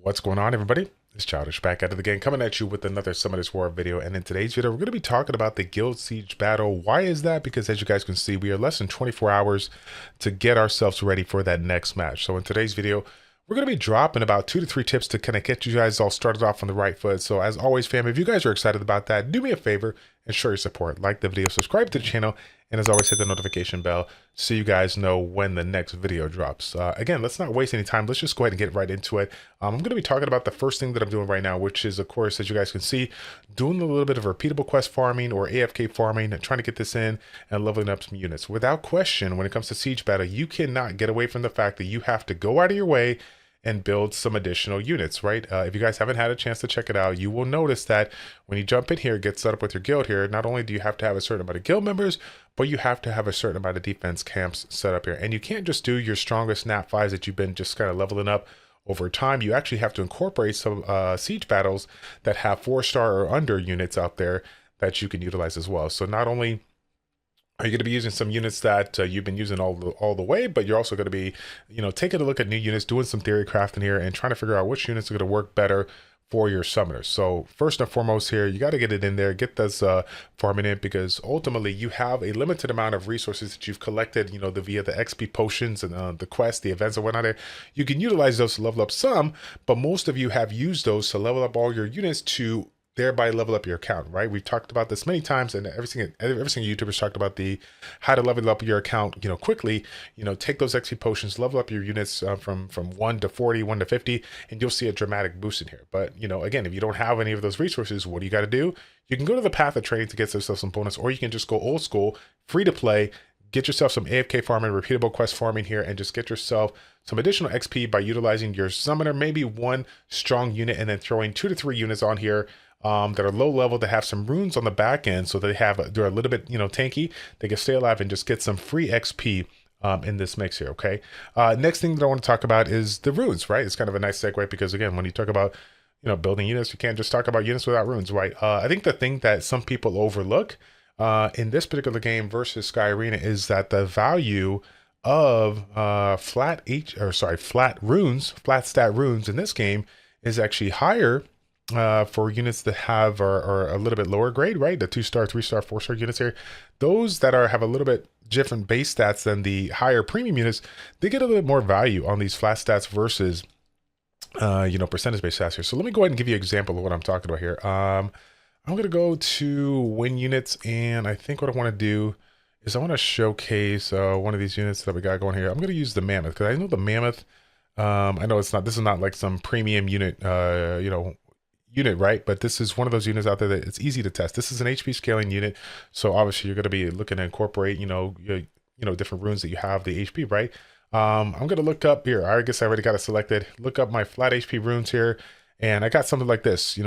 What's going on, everybody? It's Childish back out of the game, coming at you with another Summoners War video. And in today's video, we're going to be talking about the Guild Siege battle. Why is that? Because as you guys can see, we are less than 24 hours to get ourselves ready for that next match. So in today's video, we're going to be dropping about 2 to 3 tips to kind of get you guys all started off on the right foot. So as always, fam, if you guys are excited about that, do me a favor and show your support. Like the video, subscribe to the channel, and as always, hit the notification bell so you guys know when the next video drops. Again, let's not waste any time. Let's just go ahead and get right into it. I'm going to be talking about the first thing that I'm doing right now, which is, of course, as you guys can see, doing a little bit of repeatable quest farming or AFK farming and trying to get this in and leveling up some units. Without question, when it comes to Siege Battle, you cannot get away from the fact that you have to go out of your way and build some additional units, right? If you guys haven't had a chance to check it out, you will notice that when you jump in here, get set up with your guild here, not only do you have to have a certain amount of guild members, but you have to have a certain amount of defense camps set up here. And you can't just do your strongest nat 5s that you've been just kind of leveling up over time. You actually have to incorporate some siege battles that have 4-star or under units out there that you can utilize as well. So not only are you going to be using some units that you've been using all the way, but you're also going to be, taking a look at new units, doing some theory crafting here, and trying to figure out which units are going to work better for your summoners. So first and foremost here, you got to get it in there, get this farming in, because ultimately you have a limited amount of resources that you've collected, via the XP potions and the quests, the events and whatnot. You can utilize those to level up some, but most of you have used those to level up all your units to thereby level up your account, right? We've talked about this many times, and every single YouTuber's talked about the how to level up your account, quickly. Take those XP potions, level up your units from 1 to 40, 1 to 50, and you'll see a dramatic boost in here. But again, if you don't have any of those resources, what do you got to do? You can go to the path of training to get yourself some bonus, or you can just go old school, free to play. Get yourself some AFK farming, repeatable quest farming here, and just get yourself some additional XP by utilizing your summoner, maybe one strong unit, and then throwing 2 to 3 units on here that are low level, that have some runes on the back end, so they're a little bit tanky. They can stay alive and just get some free XP in this mix here. Okay. Next thing that I want to talk about is the runes, right? It's kind of a nice segue, because again, when you talk about building units, you can't just talk about units without runes, right? I think the thing that some people overlook in this particular game versus Sky Arena is that the value of flat stat runes in this game is actually higher for units that are a little bit lower grade, right? The 2-star, 3-star, 4-star units here, those that have a little bit different base stats than the higher premium units, they get a little bit more value on these flat stats versus percentage based stats here. So let me go ahead and give you an example of what I'm talking about here. I'm going to go to win units, and I think what I want to do is I want to showcase one of these units that we got going here. I'm going to use the Mammoth, because I know the Mammoth, I know this is not like some premium unit, unit, right? But this is one of those units out there that it's easy to test. This is an HP scaling unit, so obviously you're going to be looking to incorporate, different runes that you have, the HP, right? I'm going to look up here. I guess I already got it selected. Look up my flat HP runes here, and I got something like this.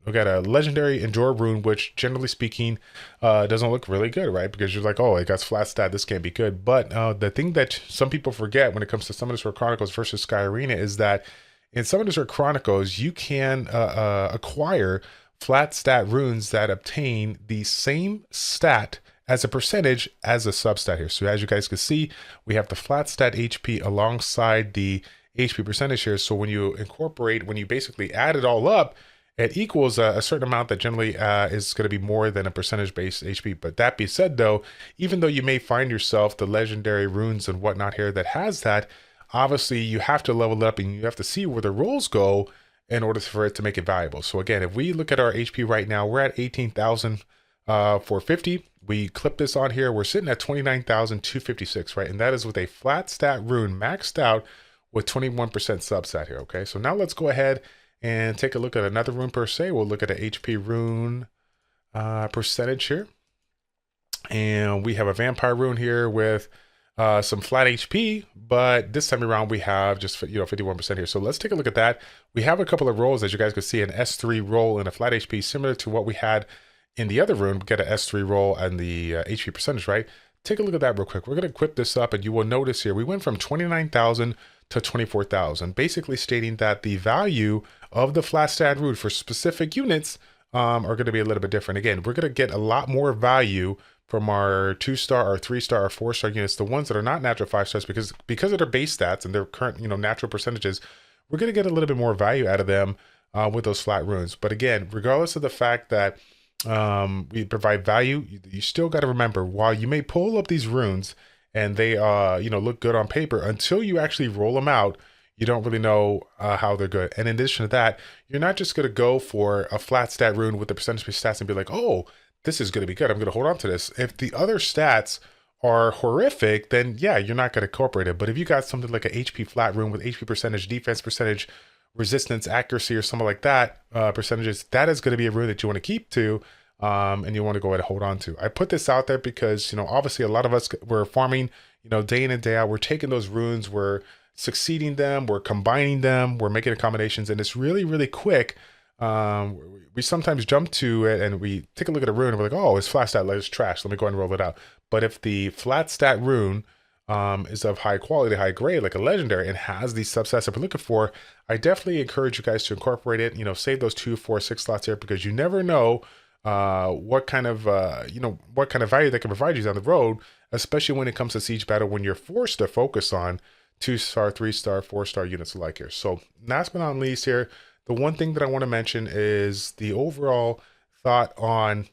I got a legendary endure rune, which generally speaking doesn't look really good, right? Because you're like, oh, it got flat stat, this can't be good. But the thing that some people forget when it comes to Summoners War Chronicles versus Sky Arena is that in Summoners War Chronicles, you can acquire flat stat runes that obtain the same stat as a percentage as a substat here. So as you guys can see, we have the flat stat HP alongside the HP percentage here. So when you basically add it all up, it equals a certain amount that generally is going to be more than a percentage-based HP. But that being said, though, even though you may find yourself the legendary runes and whatnot here that has that, obviously you have to level it up, and you have to see where the rolls go in order for it to make it valuable. So again, if we look at our HP right now, we're at 18,450. We clip this on here, we're sitting at 29,256, right? And that is with a flat stat rune maxed out with 21% substat here. Okay, so now let's go ahead and take a look at another rune per se. We'll look at an HP rune percentage here, and we have a vampire rune here with some flat HP, but this time around we have just 51% here. So let's take a look at that. We have a couple of rolls, as you guys can see, an S3 roll and a flat HP, similar to what we had in the other rune. We get an S3 roll and the HP percentage, right? Take a look at that real quick. We're going to equip this up, and you will notice here we went from 29,000 to 24,000, basically stating that the value of the flat stat rune for specific units are going to be a little bit different. Again, we're going to get a lot more value from our 2-star or 3-star or 4-star units, the ones that are not natural 5 stars, because of their base stats and their current natural percentages, we're going to get a little bit more value out of them with those flat runes. But again, regardless of the fact that we provide value, you still got to remember, while you may pull up these runes and they look good on paper, until you actually roll them out, you don't really know how they're good. And in addition to that, you're not just going to go for a flat stat rune with the percentage-based stats and be like, oh, this is going to be good, I'm going to hold on to this. If the other stats are horrific, then yeah, you're not going to incorporate it. But if you got something like a HP flat rune with HP percentage, defense percentage, resistance, accuracy, or something like that, percentages, that is going to be a rune that you want to keep to, and you want to go ahead and hold on to. I put this out there because, obviously a lot of us were farming, day in and day out. We're taking those runes, we're succeeding them, we're combining them, we're making accommodations, and it's really, really quick. We sometimes jump to it and we take a look at a rune and we're like, oh, it's flat stat, it's trash, let me go ahead and roll it out. But if the flat stat rune is of high quality, high grade, like a legendary, and has these subsets that we're looking for, I definitely encourage you guys to incorporate it. Save those 2, 4, 6 slots here, because you never know what kind of value they can provide you down the road, especially when it comes to siege battle, when you're forced to focus on 2-star, 3-star, 4-star units alike here. So last but not least here, the one thing that I want to mention is the overall thought on,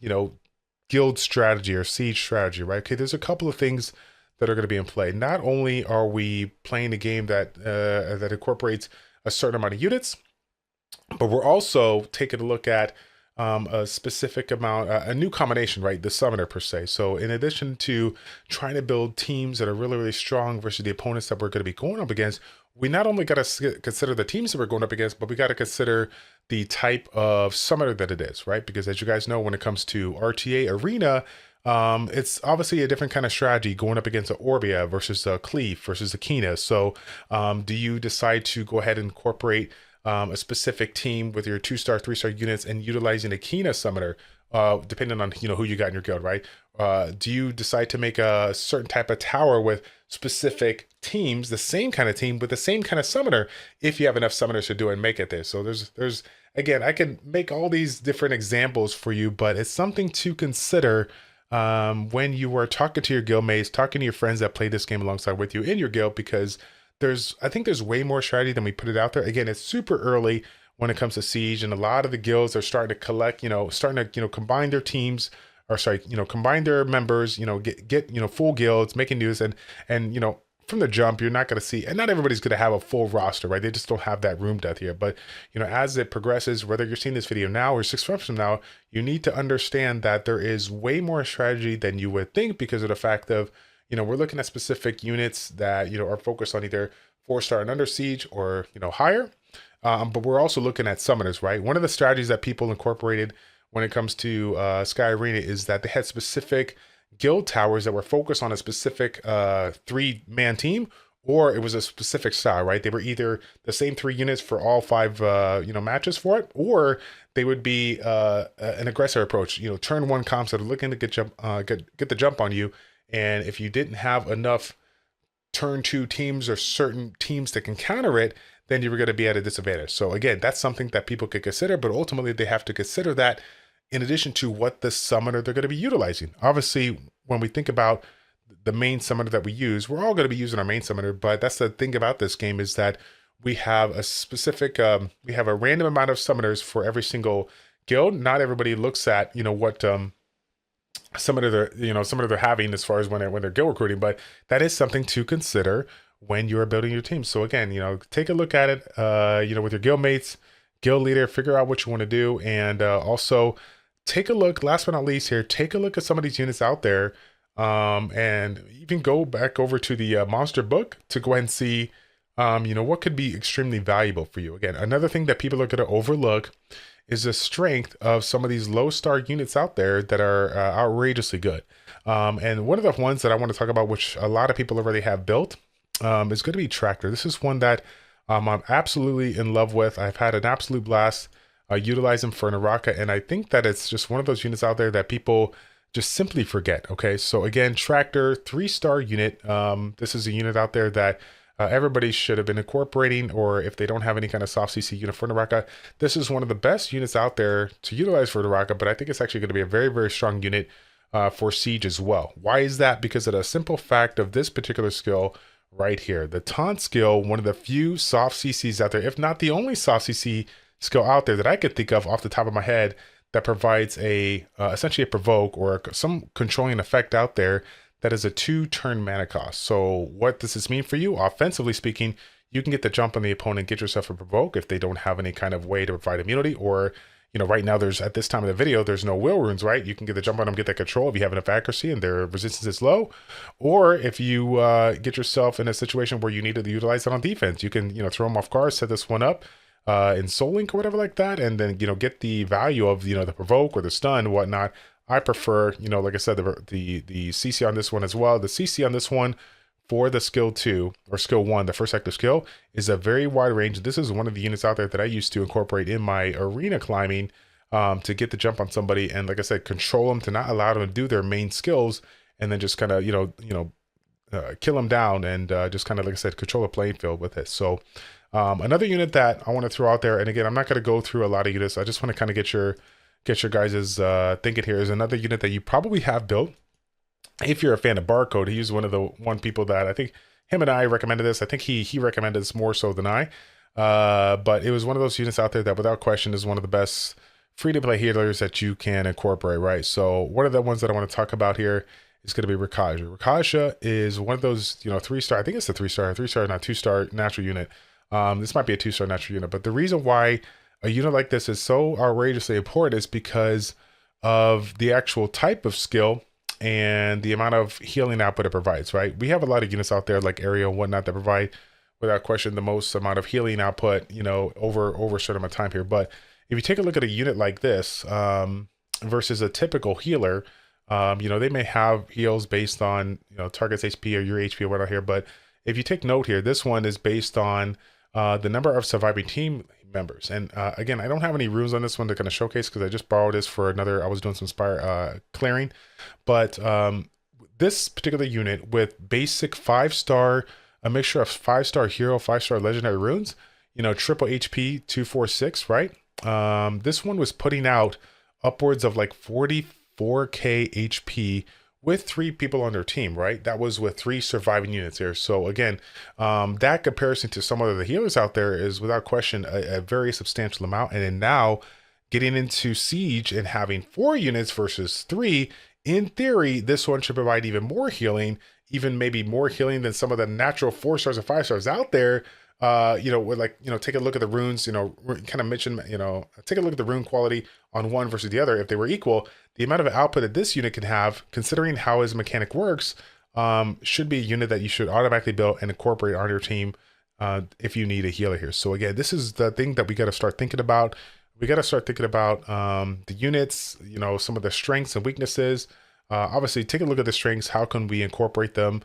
guild strategy or siege strategy, right? Okay, there's a couple of things that are going to be in play. Not only are we playing a game that that incorporates a certain amount of units, but we're also taking a look at a specific amount, a new combination, right? The summoner per se. So in addition to trying to build teams that are really, really strong versus the opponents that we're going to be going up against, we not only got to consider the teams that we're going up against, but we got to consider the type of summoner that it is, right? Because as you guys know, when it comes to RTA Arena, it's obviously a different kind of strategy going up against a Orbia versus a Cleave versus a Kina. So do you decide to go ahead and incorporate a specific team with your 2-star, 3-star units and utilizing a Kina summoner, depending on who you got in your guild, right? Do you decide to make a certain type of tower with specific teams, the same kind of team with the same kind of summoner, if you have enough summoners to do it and make it there? So there's again, I can make all these different examples for you, but it's something to consider when you are talking to your guildmates, talking to your friends that play this game alongside with you in your guild, because I think there's way more strategy than we put it out there. Again, it's super early when it comes to Siege, and a lot of the guilds are starting to collect, starting to, combine their teams, or sorry, combine their members, get full guilds, making news, and from the jump, you're not going to see, and not everybody's going to have a full roster, right? They just don't have that room depth here. But, as it progresses, whether you're seeing this video now or 6 months from now, you need to understand that there is way more strategy than you would think, because of the fact of, we're looking at specific units that, are focused on either 4-star and under siege or, higher. But we're also looking at summoners, right? One of the strategies that people incorporated when it comes to Sky Arena is that they had specific guild towers that were focused on a specific 3-man team, or it was a specific style, right? They were either the same 3 units for all 5 matches for it, or they would be an aggressor approach, turn 1 comps that are looking to get the jump on you. And if you didn't have enough turn 2 teams or certain teams that can counter it, then you were going to be at a disadvantage. So again, that's something that people could consider, but ultimately they have to consider that in addition to what the summoner they're going to be utilizing. Obviously, when we think about the main summoner that we use, we're all going to be using our main summoner, but that's the thing about this game, is that we have a specific, we have a random amount of summoners for every single guild. Not everybody looks at, what summoner they're having as far as when they're guild recruiting, but that is something to consider when you're building your team. So again, take a look at it, with your guild mates, guild leader, figure out what you want to do, and also take a look, last but not least here, take a look at some of these units out there, and even go back over to the monster book to go ahead and see, what could be extremely valuable for you. Again, another thing that people are going to overlook is the strength of some of these low star units out there that are outrageously good. And one of the ones that I want to talk about, which a lot of people already have built, is going to be Tractor. This is one that I'm absolutely in love with. I've had an absolute blast utilizing for Naraka, and I think that it's just one of those units out there that people just simply forget. Okay, so again, Tractor, 3-star unit. This is a unit out there that everybody should have been incorporating, or if they don't have any kind of soft CC unit for Naraka, this is one of the best units out there to utilize for Naraka, but I think it's actually going to be a very, very strong unit for Siege as well. Why is that? Because of the simple fact of this particular skill right here. The taunt skill, one of the few soft CCs out there, if not the only soft CC skill out there that I could think of off the top of my head, that provides a essentially a provoke or some controlling effect out there that is a 2-turn mana cost. So what does this mean for you? Offensively speaking, you can get the jump on the opponent, get yourself a provoke if they don't have any kind of way to provide immunity, or right now there's, at this time of the video, there's no will runes, right? You can get the jump on them, get that control if you have enough accuracy and their resistance is low. Or if you get yourself in a situation where you need to utilize it on defense, you can, throw them off guard, set this one up in Soul Link or whatever like that, and then, get the value of, the provoke or the stun and whatnot. I prefer, like I said, the CC on this one as well. The CC on this one for the skill 2 or skill 1, the first active skill, is a very wide range. This is one of the units out there that I used to incorporate in my arena climbing to get the jump on somebody, and like I said, control them to not allow them to do their main skills, and then just kind of kill them down and just kind of, like I said, control the playing field with it. So another unit that I want to throw out there, and again, I'm not going to go through a lot of units. I just want to kind of get your guys' thinking here, is another unit that you probably have built. If you're a fan of Barcode, he's one of the people that I think him and I recommended this. I think he recommended this more so than I. But it was one of those units out there that without question is one of the best free-to-play healers that you can incorporate, right? So one of the ones that I want to talk about here is going to be Rakaja. Rakaja is one of those, 3-star, I think it's a 3-star, not 2-star natural unit. This might be a 2-star natural unit, but the reason why a unit like this is so outrageously important is because of the actual type of skill and the amount of healing output it provides, right? We have a lot of units out there like Area and whatnot that provide, without question, the most amount of healing output, over a certain amount of time here. But if you take a look at a unit like this versus a typical healer, they may have heals based on, target's HP or your HP or whatnot here. But if you take note here, this one is based on the number of surviving team members. And again, I don't have any runes on this one to kind of showcase because I just borrowed this for another, I was doing some clearing. But this particular unit with basic 5-star, a mixture of 5-star hero, 5-star legendary runes, triple HP 246, right? This one was putting out upwards of like 44k HP with 3 people on their team, right? That was with 3 surviving units here. So again, that comparison to some of the healers out there is without question a very substantial amount. And then now getting into Siege and having 4 units versus 3, in theory, this one should provide even more healing, even maybe more healing than some of the natural 4-stars or 5-stars out there. With take a look at the runes, kind of mention, take a look at the rune quality on one versus the other. If they were equal, the amount of output that this unit can have, considering how his mechanic works, should be a unit that you should automatically build and incorporate on your team if you need a healer here. So again, this is the thing that we got to start thinking about. We got to start thinking about the units, some of the strengths and weaknesses. Obviously, take a look at the strengths. How can we incorporate them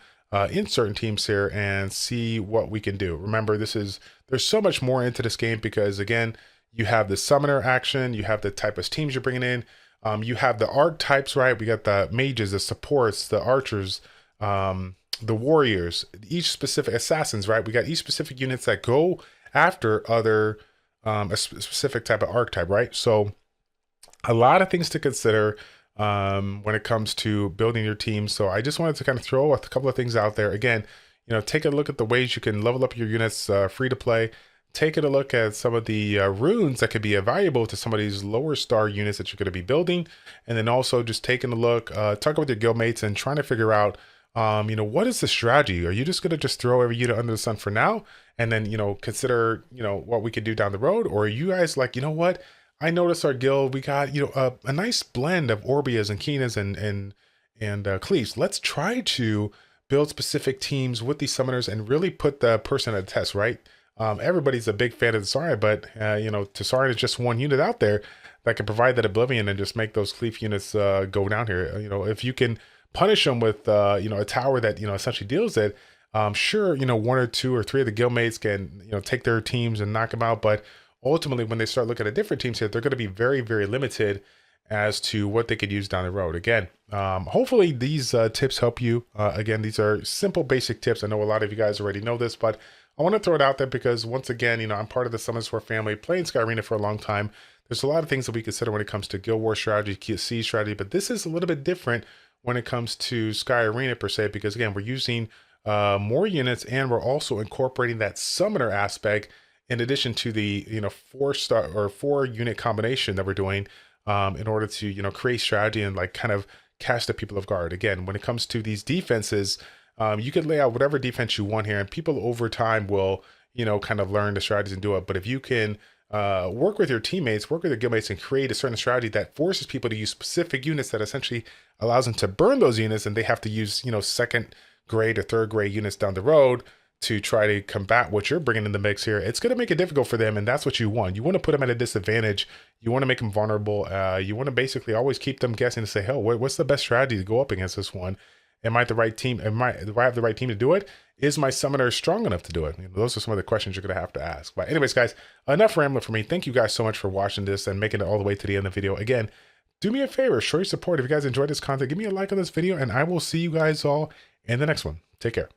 in certain teams here and see what we can do? Remember, there's so much more into this game because, again, you have the summoner action, you have the type of teams you're bringing in, you have the archetypes, right? We got the mages, the supports, the archers, the warriors, each specific assassins, right? We got each specific units that go after other a specific type of archetype, right? So a lot of things to consider when it comes to building your team. So I just wanted to kind of throw a couple of things out there. Again, take a look at the ways you can level up your units free to play. Taking a look at some of the runes that could be valuable to some of these lower star units that you're going to be building. And then also just taking a look, talking with your guildmates and trying to figure out, what is the strategy? Are you just going to just throw every unit under the sun for now? And then, consider, what we could do down the road? Or are you guys like, what? I noticed our guild, we got, a nice blend of Orbias and Kinas and Cleaves. Let's try to build specific teams with these summoners and really put the person at the test, right? Everybody's a big fan of Tsarina, but, Tsarina is just one unit out there that can provide that Oblivion and just make those Cleave units go down here. If you can punish them with, a tower that, essentially deals it, sure, 1 or 2 or 3 of the guildmates can, take their teams and knock them out, but ultimately, when they start looking at different teams here, they're going to be very, very limited as to what they could use down the road. Again, hopefully these tips help you. Again, these are simple, basic tips. I know a lot of you guys already know this, but I want to throw it out there because once again, I'm part of the Summons War family, playing Sky Arena for a long time. There's a lot of things that we consider when it comes to Guild War strategy, Siege strategy, but this is a little bit different when it comes to Sky Arena per se, because again, we're using more units, and we're also incorporating that summoner aspect in addition to the 4-star or 4-unit combination that we're doing in order to create strategy and like kind of catch the people off guard. Again, when it comes to these defenses, you could lay out whatever defense you want here, and people over time will kind of learn the strategies and do it. But if you can work with your teammates, work with your guildmates, and create a certain strategy that forces people to use specific units that essentially allows them to burn those units, and they have to use second grade or third grade units down the road to try to combat what you're bringing in the mix here, it's going to make it difficult for them, and that's what you want. You want to put them at a disadvantage. You want to make them vulnerable. You want to basically always keep them guessing to say, hell, what's the best strategy to go up against this one? Am I the right team? Do I have the right team to do it? Is my summoner strong enough to do it? Those are some of the questions you're going to have to ask. But anyways, guys, enough rambling for me. Thank you guys so much for watching this and making it all the way to the end of the video. Again, do me a favor, show your support. If you guys enjoyed this content, give me a like on this video, and I will see you guys all in the next one. Take care.